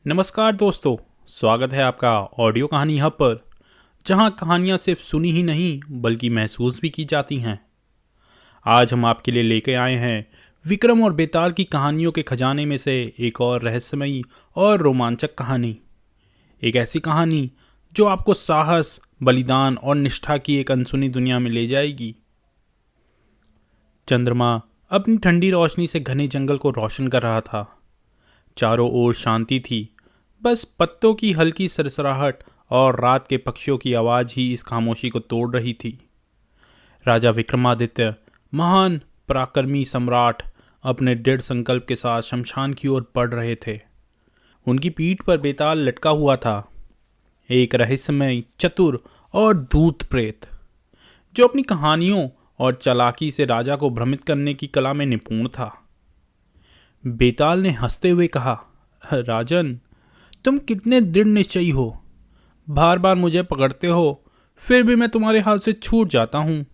नमस्कार दोस्तों। स्वागत है आपका ऑडियो कहानी हब पर, जहां कहानियां सिर्फ सुनी ही नहीं बल्कि महसूस भी की जाती हैं। आज हम आपके लिए लेके आए हैं विक्रम और बेताल की कहानियों के खजाने में से एक और रहस्यमयी और रोमांचक कहानी। एक ऐसी कहानी जो आपको साहस, बलिदान और निष्ठा की एक अनसुनी दुनिया में ले जाएगी। चंद्रमा अपनी ठंडी रोशनी से घने जंगल को रोशन कर रहा था। चारों ओर शांति थी। बस पत्तों की हल्की सरसराहट और रात के पक्षियों की आवाज़ ही इस खामोशी को तोड़ रही थी। राजा विक्रमादित्य, महान पराक्रमी सम्राट, अपने दृढ़ संकल्प के साथ शमशान की ओर बढ़ रहे थे। उनकी पीठ पर बेताल लटका हुआ था, एक रहस्यमय, चतुर और धूर्त प्रेत, जो अपनी कहानियों और चालाकी से राजा को भ्रमित करने की कला में निपुण था। बेताल ने हंसते हुए कहा, राजन, तुम कितने दृढ़ निश्चयी हो। बार बार मुझे पकड़ते हो, फिर भी मैं तुम्हारे हाथ से छूट जाता हूँ।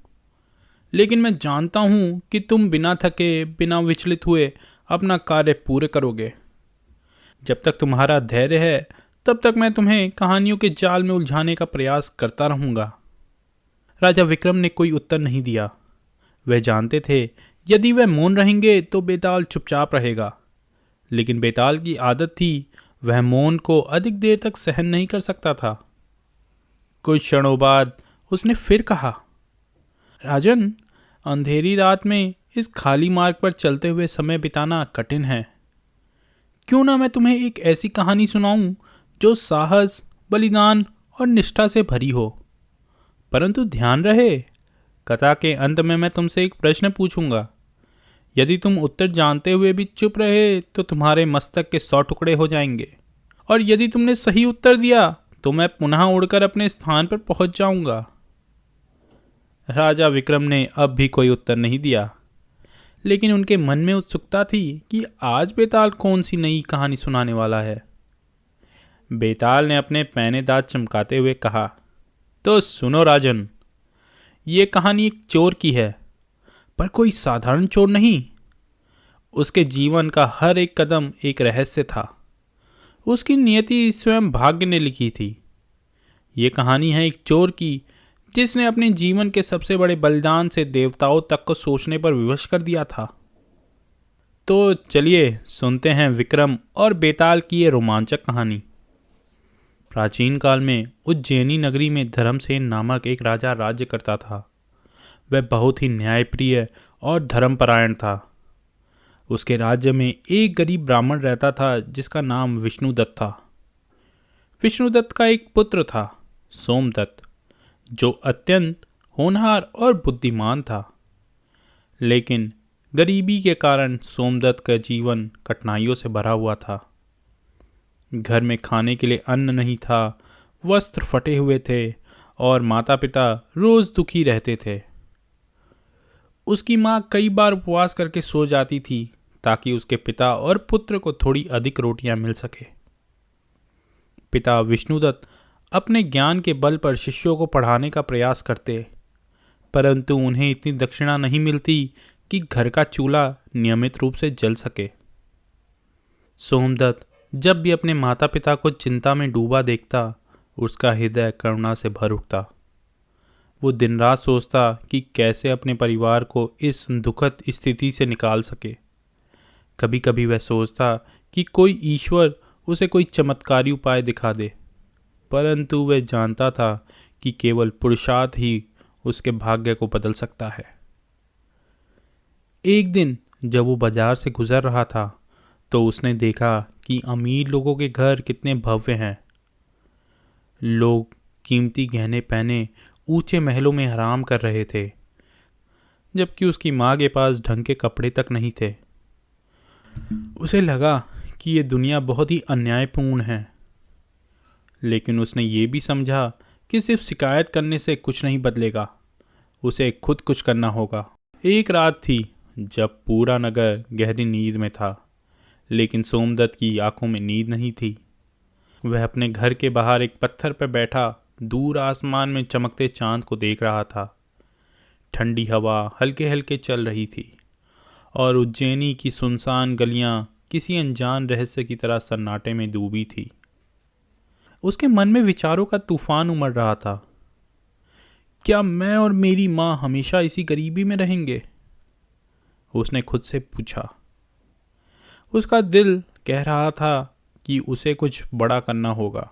लेकिन मैं जानता हूँ कि तुम बिना थके, बिना विचलित हुए अपना कार्य पूरे करोगे। जब तक तुम्हारा धैर्य है, तब तक मैं तुम्हें कहानियों के जाल में उलझाने का प्रयास करता रहूँगा। राजा विक्रम ने कोई उत्तर नहीं दिया। वह जानते थे, यदि वह मौन रहेंगे तो बेताल चुपचाप रहेगा। लेकिन बेताल की आदत थी, वह मौन को अधिक देर तक सहन नहीं कर सकता था। कुछ क्षणों बाद उसने फिर कहा, राजन, अंधेरी रात में इस खाली मार्ग पर चलते हुए समय बिताना कठिन है। क्यों ना मैं तुम्हें एक ऐसी कहानी सुनाऊं जो साहस, बलिदान और निष्ठा से भरी हो। परंतु ध्यान रहे, कथा के अंत में मैं तुमसे एक प्रश्न पूछूंगा। यदि तुम उत्तर जानते हुए भी चुप रहे तो तुम्हारे मस्तक के 100 टुकड़े हो जाएंगे, और यदि तुमने सही उत्तर दिया तो मैं पुनः उड़कर अपने स्थान पर पहुंच जाऊंगा। राजा विक्रम ने अब भी कोई उत्तर नहीं दिया, लेकिन उनके मन में उत्सुकता थी कि आज बेताल कौन सी नई कहानी सुनाने वाला है। बेताल ने अपने पैने दांत चमकाते हुए कहा, तो सुनो राजन, ये कहानी एक चोर की है, पर कोई साधारण चोर नहीं। उसके जीवन का हर एक कदम एक रहस्य था। उसकी नियति स्वयं भाग्य ने लिखी थी। ये कहानी है एक चोर की, जिसने अपने जीवन के सबसे बड़े बलिदान से देवताओं तक को सोचने पर विवश कर दिया था। तो चलिए सुनते हैं विक्रम और बेताल की ये रोमांचक कहानी। प्राचीन काल में उज्जैनी नगरी में धर्मसेन नामक एक राजा राज्य करता था। वह बहुत ही न्यायप्रिय और धर्मपरायण था। उसके राज्य में एक गरीब ब्राह्मण रहता था जिसका नाम विष्णुदत्त था। विष्णुदत्त का एक पुत्र था, सोमदत्त, जो अत्यंत होनहार और बुद्धिमान था। लेकिन गरीबी के कारण सोमदत्त का जीवन कठिनाइयों से भरा हुआ था। घर में खाने के लिए अन्न नहीं था, वस्त्र फटे हुए थे और माता पिता रोज दुखी रहते थे। उसकी माँ कई बार उपवास करके सो जाती थी ताकि उसके पिता और पुत्र को थोड़ी अधिक रोटियां मिल सके। पिता विष्णुदत्त अपने ज्ञान के बल पर शिष्यों को पढ़ाने का प्रयास करते, परंतु उन्हें इतनी दक्षिणा नहीं मिलती कि घर का चूल्हा नियमित रूप से जल सके। सोमदत्त जब भी अपने माता पिता को चिंता में डूबा देखता, उसका हृदय करुणा से भर उठता। वो दिन रात सोचता कि कैसे अपने परिवार को इस दुखद स्थिति से निकाल सके। कभी कभी वह सोचता कि कोई ईश्वर उसे कोई चमत्कारी उपाय दिखा दे, परंतु वह जानता था कि केवल पुरुषार्थ ही उसके भाग्य को बदल सकता है। एक दिन जब वो बाजार से गुजर रहा था तो उसने देखा कि अमीर लोगों के घर कितने भव्य हैं। लोग कीमती गहने पहने ऊंचे महलों में आराम कर रहे थे, जबकि उसकी माँ के पास ढंग के कपड़े तक नहीं थे। उसे लगा कि ये दुनिया बहुत ही अन्यायपूर्ण है, लेकिन उसने ये भी समझा कि सिर्फ शिकायत करने से कुछ नहीं बदलेगा, उसे खुद कुछ करना होगा। एक रात थी जब पूरा नगर गहरी नींद में था, लेकिन सोमदत्त की आंखों में नींद नहीं थी। वह अपने घर के बाहर एक पत्थर पर बैठा दूर आसमान में चमकते चांद को देख रहा था। ठंडी हवा हल्के हल्के चल रही थी और उज्जैनी की सुनसान गलियां किसी अनजान रहस्य की तरह सन्नाटे में डूबी थी। उसके मन में विचारों का तूफान उमड़ रहा था। क्या मैं और मेरी माँ हमेशा इसी गरीबी में रहेंगे? उसने खुद से पूछा। उसका दिल कह रहा था कि उसे कुछ बड़ा करना होगा,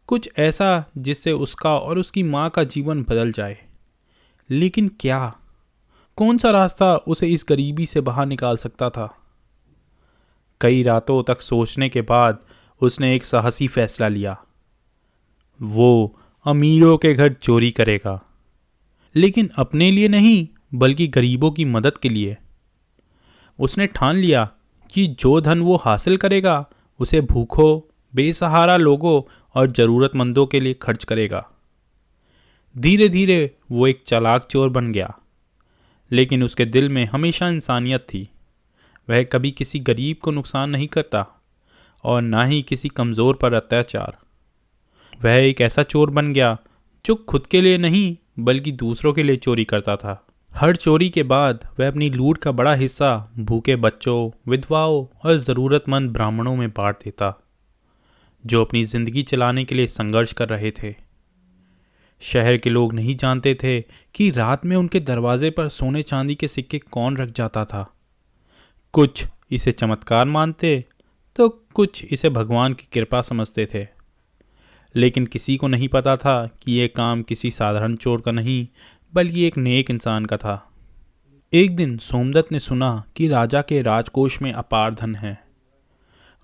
कुछ ऐसा जिससे उसका और उसकी माँ का जीवन बदल जाए। लेकिन क्या? कौन सा रास्ता उसे इस गरीबी से बाहर निकाल सकता था? कई रातों तक सोचने के बाद उसने एक साहसी फैसला लिया। वो अमीरों के घर चोरी करेगा, लेकिन अपने लिए नहीं बल्कि गरीबों की मदद के लिए। उसने ठान लिया कि जो धन वो हासिल करेगा उसे भूखों, बेसहारा लोगों और ज़रूरतमंदों के लिए खर्च करेगा। धीरे धीरे वो एक चालाक चोर बन गया, लेकिन उसके दिल में हमेशा इंसानियत थी। वह कभी किसी गरीब को नुकसान नहीं करता और ना ही किसी कमज़ोर पर अत्याचार। वह एक ऐसा चोर बन गया जो खुद के लिए नहीं बल्कि दूसरों के लिए चोरी करता था। हर चोरी के बाद वह अपनी लूट का बड़ा हिस्सा भूखे बच्चों, विधवाओं और ज़रूरतमंद ब्राह्मणों में बांट देता, जो अपनी ज़िंदगी चलाने के लिए संघर्ष कर रहे थे। शहर के लोग नहीं जानते थे कि रात में उनके दरवाजे पर सोने चांदी के सिक्के कौन रख जाता था। कुछ इसे चमत्कार मानते तो कुछ इसे भगवान की कृपा समझते थे, लेकिन किसी को नहीं पता था कि यह काम किसी साधारण चोर का नहीं बल्कि एक नेक इंसान का था। एक दिन सोमदत्त ने सुना कि राजा के राजकोष में अपार धन है।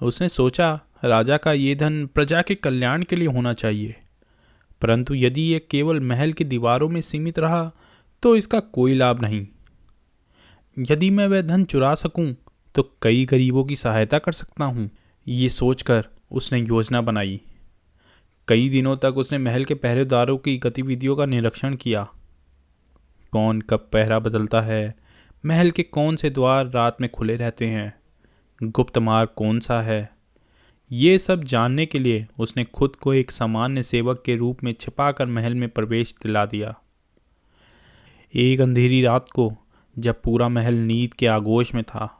उसने सोचा राजा का ये धन प्रजा के कल्याण के लिए होना चाहिए, परंतु यदि यह केवल महल की दीवारों में सीमित रहा तो इसका कोई लाभ नहीं। यदि मैं वह धन चुरा सकूं तो कई गरीबों की सहायता कर सकता हूं। ये सोचकर उसने योजना बनाई। कई दिनों तक उसने महल के पहरेदारों की गतिविधियों का निरीक्षण किया। कौन कब पहरा बदलता है, महल के कौन से द्वार रात में खुले रहते हैं, गुप्त मार्ग कौन सा है। ये सब जानने के लिए उसने खुद को एक सामान्य सेवक के रूप में छिपाकर महल में प्रवेश दिला दिया। एक अंधेरी रात को जब पूरा महल नींद के आगोश में था,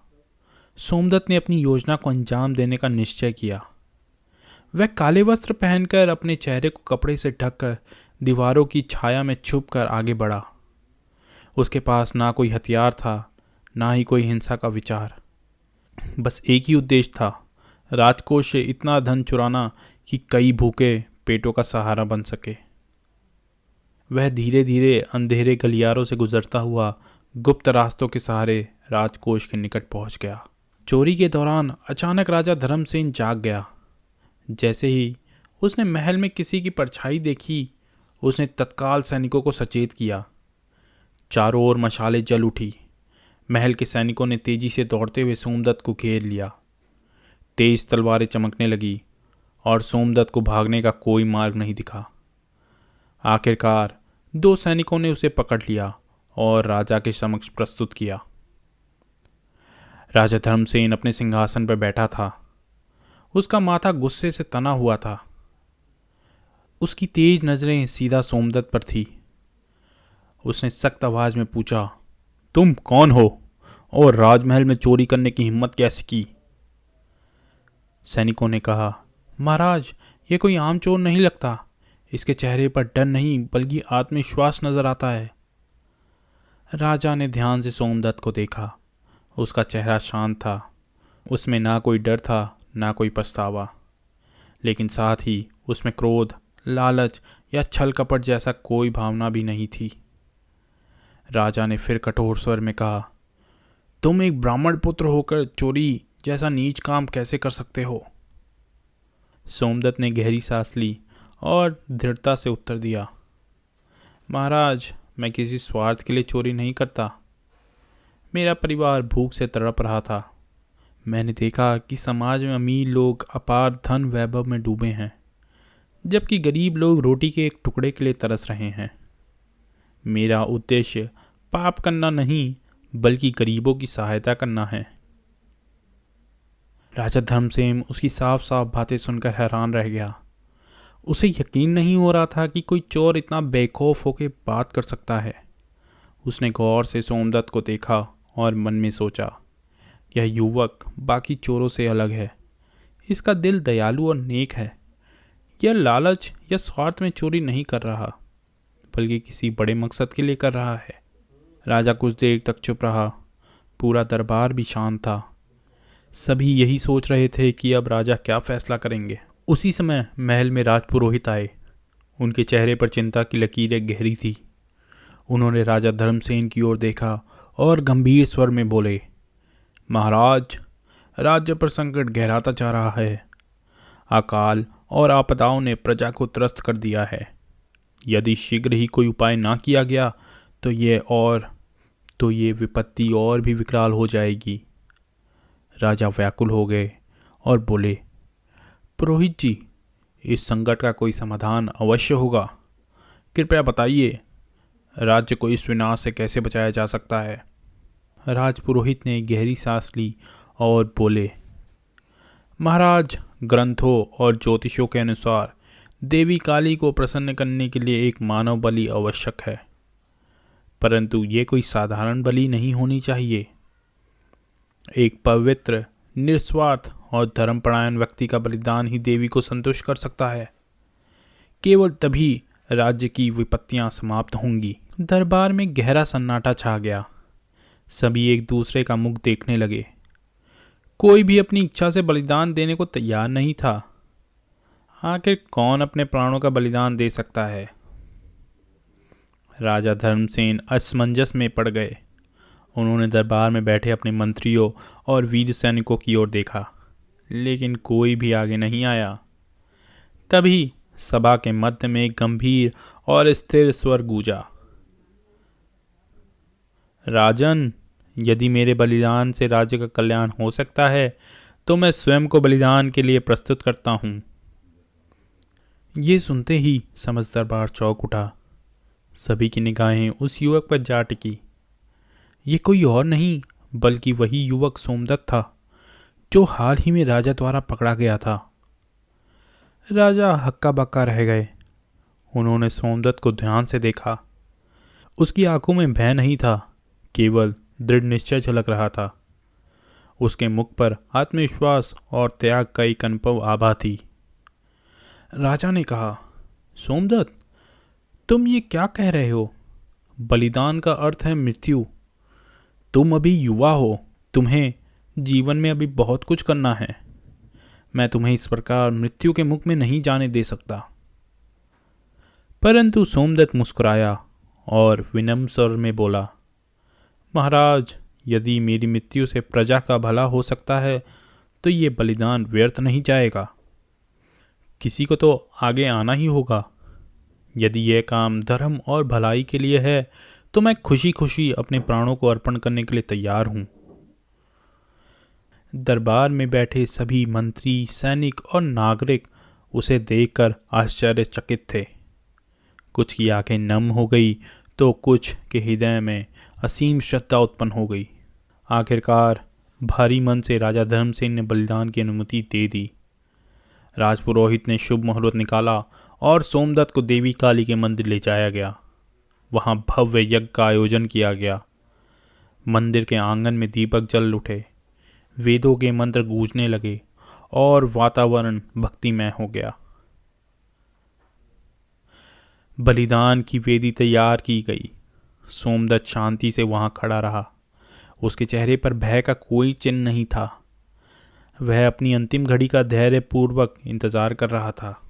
सोमदत्त ने अपनी योजना को अंजाम देने का निश्चय किया। वह काले वस्त्र पहनकर अपने चेहरे को कपड़े से ढककर दीवारों की छाया में छुपकर आगे बढ़ा। उसके पास ना कोई हथियार था, ना ही कोई हिंसा का विचार। बस एक ही उद्देश्य था, राजकोष से इतना धन चुराना कि कई भूखे पेटों का सहारा बन सके। वह धीरे धीरे अंधेरे गलियारों से गुजरता हुआ गुप्त रास्तों के सहारे राजकोष के निकट पहुंच गया। चोरी के दौरान अचानक राजा धर्मसेन जाग गया। जैसे ही उसने महल में किसी की परछाई देखी, उसने तत्काल सैनिकों को सचेत किया। चारों ओर मशालें जल उठी। महल के सैनिकों ने तेजी से दौड़ते हुए सोमदत्त को घेर लिया। तेज तलवारें चमकने लगी और सोमदत्त को भागने का कोई मार्ग नहीं दिखा। आखिरकार 2 सैनिकों ने उसे पकड़ लिया और राजा के समक्ष प्रस्तुत किया। राजा धर्मसेन अपने सिंहासन पर बैठा था। उसका माथा गुस्से से तना हुआ था। उसकी तेज नजरें सीधा सोमदत्त पर थी। उसने सख्त आवाज में पूछा, तुम कौन हो और राजमहल में चोरी करने की हिम्मत कैसे की? सैनिकों ने कहा, महाराज, ये कोई आम चोर नहीं लगता। इसके चेहरे पर डर नहीं बल्कि आत्मविश्वास नजर आता है। राजा ने ध्यान से सोमदत्त को देखा। उसका चेहरा शांत था। उसमें ना कोई डर था ना कोई पछतावा, लेकिन साथ ही उसमें क्रोध, लालच या छल कपट जैसा कोई भावना भी नहीं थी। राजा ने फिर कठोर स्वर में कहा, तुम एक ब्राह्मण पुत्र होकर चोरी जैसा नीच काम कैसे कर सकते हो? सोमदत्त ने गहरी सांस ली और दृढ़ता से उत्तर दिया, महाराज, मैं किसी स्वार्थ के लिए चोरी नहीं करता। मेरा परिवार भूख से तड़प रहा था। मैंने देखा कि समाज में अमीर लोग अपार धन वैभव में डूबे हैं, जबकि गरीब लोग रोटी के एक टुकड़े के लिए तरस रहे हैं। मेरा उद्देश्य पाप करना नहीं बल्कि गरीबों की सहायता करना है। राजा धर्मसेन उसकी साफ साफ बातें सुनकर हैरान रह गया। उसे यकीन नहीं हो रहा था कि कोई चोर इतना बेखौफ होकर बात कर सकता है। उसने गौर से सोमदत्त को देखा और मन में सोचा, यह युवक बाकी चोरों से अलग है। इसका दिल दयालु और नेक है। यह लालच या स्वार्थ में चोरी नहीं कर रहा, बल्कि किसी बड़े मकसद के लिए कर रहा है। राजा कुछ देर तक चुप रहा। पूरा दरबार भी शांत था। सभी यही सोच रहे थे कि अब राजा क्या फैसला करेंगे। उसी समय महल में राजपुरोहित आए। उनके चेहरे पर चिंता की लकीरें गहरी थी। उन्होंने राजा धर्मसेन की ओर देखा और गंभीर स्वर में बोले, महाराज, राज्य पर संकट गहराता जा रहा है। अकाल और आपदाओं ने प्रजा को त्रस्त कर दिया है। यदि शीघ्र ही कोई उपाय ना किया गया तो ये विपत्ति और भी विकराल हो जाएगी। राजा व्याकुल हो गए और बोले, पुरोहित जी, इस संकट का कोई समाधान अवश्य होगा। कृपया बताइए, राज्य को इस विनाश से कैसे बचाया जा सकता है। राजपुरोहित ने गहरी सांस ली और बोले, महाराज, ग्रंथों और ज्योतिषों के अनुसार देवी काली को प्रसन्न करने के लिए एक मानव बलि आवश्यक है, परंतु ये कोई साधारण बलि नहीं होनी चाहिए। एक पवित्र, निस्वार्थ और धर्मपरायण व्यक्ति का बलिदान ही देवी को संतुष्ट कर सकता है। केवल तभी राज्य की विपत्तियां समाप्त होंगी। दरबार में गहरा सन्नाटा छा गया। सभी एक दूसरे का मुख देखने लगे। कोई भी अपनी इच्छा से बलिदान देने को तैयार नहीं था। आखिर कौन अपने प्राणों का बलिदान दे सकता है। राजा धर्मसेन असमंजस में पड़ गए। उन्होंने दरबार में बैठे अपने मंत्रियों और वीर सैनिकों की ओर देखा, लेकिन कोई भी आगे नहीं आया। तभी सभा के मध्य में एक गंभीर और स्थिर स्वर गूंजा, राजन, यदि मेरे बलिदान से राज्य का कल्याण हो सकता है तो मैं स्वयं को बलिदान के लिए प्रस्तुत करता हूँ। ये सुनते ही समस्त दरबार चौंक उठा। सभी की निगाहें उस युवक पर जा टिकी। ये कोई और नहीं बल्कि वही युवक सोमदत्त था, जो हाल ही में राजा द्वारा पकड़ा गया था। राजा हक्का बक्का रह गए। उन्होंने सोमदत्त को ध्यान से देखा। उसकी आंखों में भय नहीं था, केवल दृढ़ निश्चय झलक रहा था। उसके मुख पर आत्मविश्वास और त्याग का एक अनुभव आभा थी। राजा ने कहा, सोमदत्त, तुम ये क्या कह रहे हो? बलिदान का अर्थ है मृत्यु। तुम अभी युवा हो, तुम्हें जीवन में अभी बहुत कुछ करना है। मैं तुम्हें इस प्रकार मृत्यु के मुख में नहीं जाने दे सकता। परंतु सोमदत्त मुस्कुराया और विनम्र स्वर में बोला, महाराज, यदि मेरी मृत्यु से प्रजा का भला हो सकता है तो ये बलिदान व्यर्थ नहीं जाएगा। किसी को तो आगे आना ही होगा। यदि यह काम धर्म और भलाई के लिए है तो मैं खुशी खुशी अपने प्राणों को अर्पण करने के लिए तैयार हूँ। दरबार में बैठे सभी मंत्री, सैनिक और नागरिक उसे देखकर आश्चर्यचकित थे। कुछ की आंखें नम हो गई तो कुछ के हृदय में असीम श्रद्धा उत्पन्न हो गई। आखिरकार भारी मन से राजा धर्मसेन ने बलिदान की अनुमति दे दी। राजपुरोहित ने शुभ मुहूर्त निकाला और सोमदत्त को देवी काली के मंदिर ले जाया गया। वहां भव्य यज्ञ का आयोजन किया गया। मंदिर के आंगन में दीपक जल उठे, वेदों के मंत्र गूंजने लगे और वातावरण भक्तिमय हो गया। बलिदान की वेदी तैयार की गई। सोमदत्त शांति से वहां खड़ा रहा। उसके चेहरे पर भय का कोई चिन्ह नहीं था। वह अपनी अंतिम घड़ी का धैर्यपूर्वक इंतजार कर रहा था।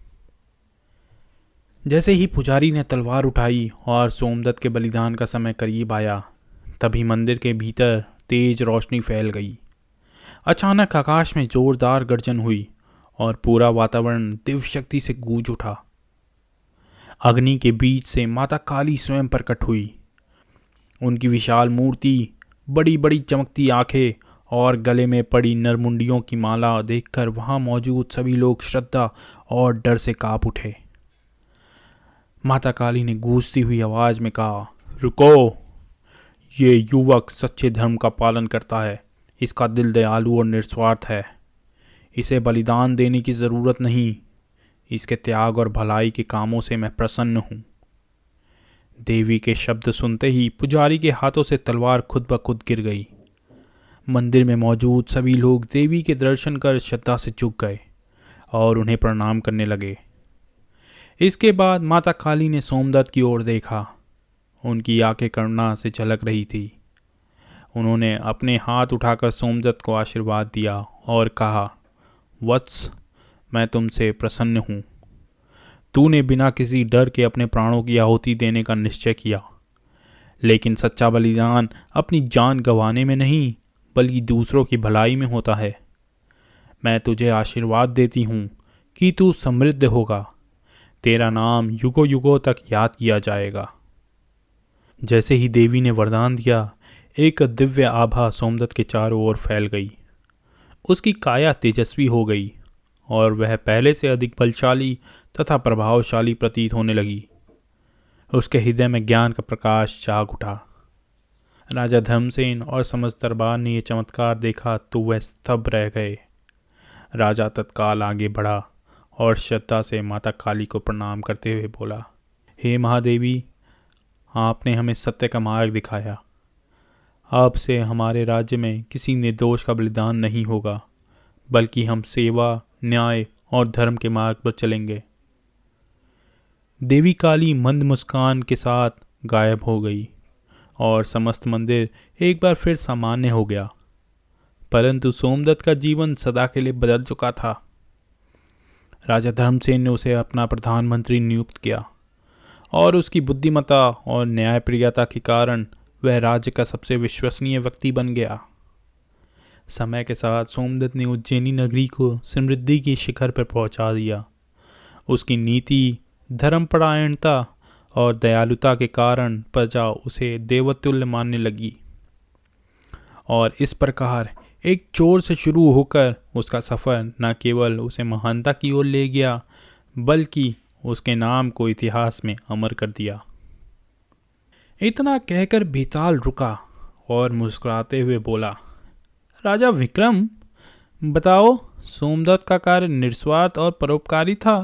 जैसे ही पुजारी ने तलवार उठाई और सोमदत्त के बलिदान का समय करीब आया, तभी मंदिर के भीतर तेज रोशनी फैल गई। अचानक आकाश में जोरदार गर्जन हुई और पूरा वातावरण दिव्य शक्ति से गूंज उठा। अग्नि के बीच से माता काली स्वयं प्रकट हुई। उनकी विशाल मूर्ति, बड़ी बड़ी चमकती आंखें और गले में पड़ी नरमुंडियों की माला देखकर वहां मौजूद सभी लोग श्रद्धा और डर से कांप उठे। माता काली ने गूंजती हुई आवाज में कहा, रुको, ये युवक सच्चे धर्म का पालन करता है। इसका दिल दयालु और निस्वार्थ है। इसे बलिदान देने की ज़रूरत नहीं। इसके त्याग और भलाई के कामों से मैं प्रसन्न हूँ। देवी के शब्द सुनते ही पुजारी के हाथों से तलवार खुद ब खुद गिर गई। मंदिर में मौजूद सभी लोग देवी के दर्शन कर श्रद्धा से झुक गए और उन्हें प्रणाम करने लगे। इसके बाद माता काली ने सोमदत्त की ओर देखा। उनकी आंखें करुणा से झलक रही थी। उन्होंने अपने हाथ उठाकर सोमदत्त को आशीर्वाद दिया और कहा, वत्स, मैं तुमसे प्रसन्न हूँ। तूने बिना किसी डर के अपने प्राणों की आहुति देने का निश्चय किया, लेकिन सच्चा बलिदान अपनी जान गंवाने में नहीं बल्कि दूसरों की भलाई में होता है। मैं तुझे आशीर्वाद देती हूँ कि तू समृद्ध होगा। तेरा नाम युगों युगों तक याद किया जाएगा। जैसे ही देवी ने वरदान दिया, एक दिव्य आभा सोमदत्त के चारों ओर फैल गई। उसकी काया तेजस्वी हो गई और वह पहले से अधिक बलशाली तथा प्रभावशाली प्रतीत होने लगी। उसके हृदय में ज्ञान का प्रकाश जाग उठा। राजा धर्मसेन और समस्त दरबार ने यह चमत्कार देखा तो वह स्तब्ध रह गए। राजा तत्काल आगे बढ़ा और श्रद्धा से माता काली को प्रणाम करते हुए बोला, हे महादेवी, आपने हमें सत्य का मार्ग दिखाया। अब से हमारे राज्य में किसी निर्दोष का बलिदान नहीं होगा, बल्कि हम सेवा, न्याय और धर्म के मार्ग पर चलेंगे। देवी काली मंद मुस्कान के साथ गायब हो गई और समस्त मंदिर एक बार फिर सामान्य हो गया। परंतु सोमदत्त का जीवन सदा के लिए बदल चुका था। राजा धर्मसेन ने उसे अपना प्रधानमंत्री नियुक्त किया और उसकी बुद्धिमत्ता और न्यायप्रियता के कारण वह राज्य का सबसे विश्वसनीय व्यक्ति बन गया। समय के साथ सोमदत्त ने उज्जैनी नगरी को समृद्धि की शिखर पर पहुंचा दिया। उसकी नीति, धर्मपरायणता और दयालुता के कारण प्रजा उसे देवतुल्य मानने लगी। और इस प्रकार एक चोर से शुरू होकर उसका सफ़र न केवल उसे महानता की ओर ले गया, बल्कि उसके नाम को इतिहास में अमर कर दिया। इतना कहकर बेताल रुका और मुस्कुराते हुए बोला, राजा विक्रम, बताओ, सोमदत्त का कार्य निस्वार्थ और परोपकारी था,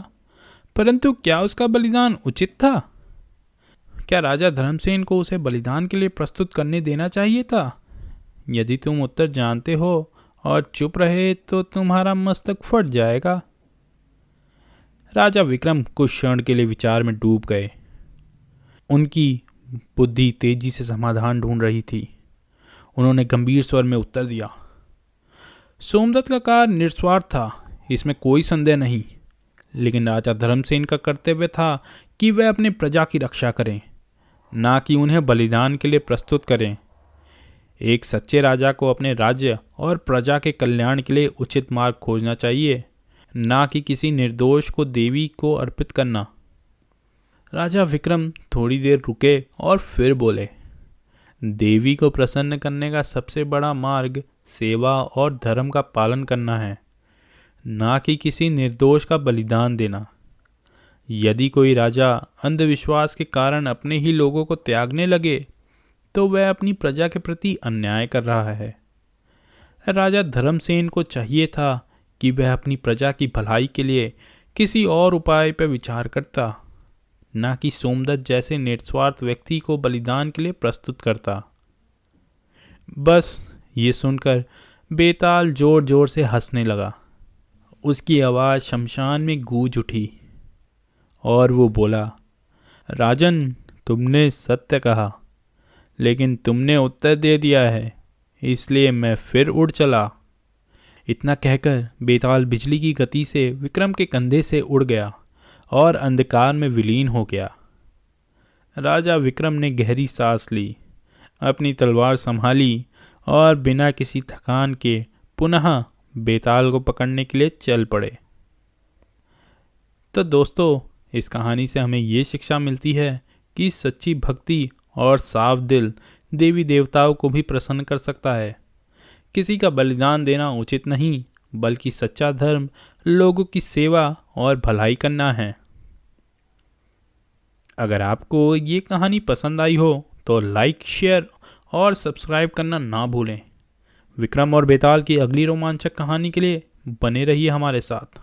परंतु क्या उसका बलिदान उचित था? क्या राजा धर्मसेन को उसे बलिदान के लिए प्रस्तुत करने देना चाहिए था? यदि तुम उत्तर जानते हो और चुप रहे तो तुम्हारा मस्तक फट जाएगा। राजा विक्रम कुछ क्षण के लिए विचार में डूब गए। उनकी बुद्धि तेजी से समाधान ढूंढ रही थी। उन्होंने गंभीर स्वर में उत्तर दिया, सोमदत्त का कार्य निस्वार्थ था, इसमें कोई संदेह नहीं, लेकिन राजा धर्मसेन का कर्तव्य था कि वह अपने प्रजा की रक्षा करें, ना कि उन्हें बलिदान के लिए प्रस्तुत करें। एक सच्चे राजा को अपने राज्य और प्रजा के कल्याण के लिए उचित मार्ग खोजना चाहिए, ना कि किसी निर्दोष को देवी को अर्पित करना। राजा विक्रम थोड़ी देर रुके और फिर बोले, देवी को प्रसन्न करने का सबसे बड़ा मार्ग सेवा और धर्म का पालन करना है, ना कि किसी निर्दोष का बलिदान देना। यदि कोई राजा अंधविश्वास के कारण अपने ही लोगों को त्यागने लगे तो वह अपनी प्रजा के प्रति अन्याय कर रहा है। राजा धर्मसेन को चाहिए था कि वह अपनी प्रजा की भलाई के लिए किसी और उपाय पर विचार करता, ना कि सोमदत्त जैसे निस्वार्थ व्यक्ति को बलिदान के लिए प्रस्तुत करता। बस ये सुनकर बेताल जोर जोर से हंसने लगा। उसकी आवाज़ शमशान में गूंज उठी और वो बोला, राजन, तुमने सत्य कहा, लेकिन तुमने उत्तर दे दिया है, इसलिए मैं फिर उड़ चला। इतना कहकर बेताल बिजली की गति से विक्रम के कंधे से उड़ गया और अंधकार में विलीन हो गया। राजा विक्रम ने गहरी सांस ली, अपनी तलवार संभाली और बिना किसी थकान के पुनः बेताल को पकड़ने के लिए चल पड़े। तो दोस्तों, इस कहानी से हमें ये शिक्षा मिलती है कि सच्ची भक्ति और साफ दिल देवी देवताओं को भी प्रसन्न कर सकता है। किसी का बलिदान देना उचित नहीं, बल्कि सच्चा धर्म लोगों की सेवा और भलाई करना है। अगर आपको ये कहानी पसंद आई हो तो लाइक, शेयर और सब्सक्राइब करना ना भूलें। विक्रम और बेताल की अगली रोमांचक कहानी के लिए बने रहिए हमारे साथ।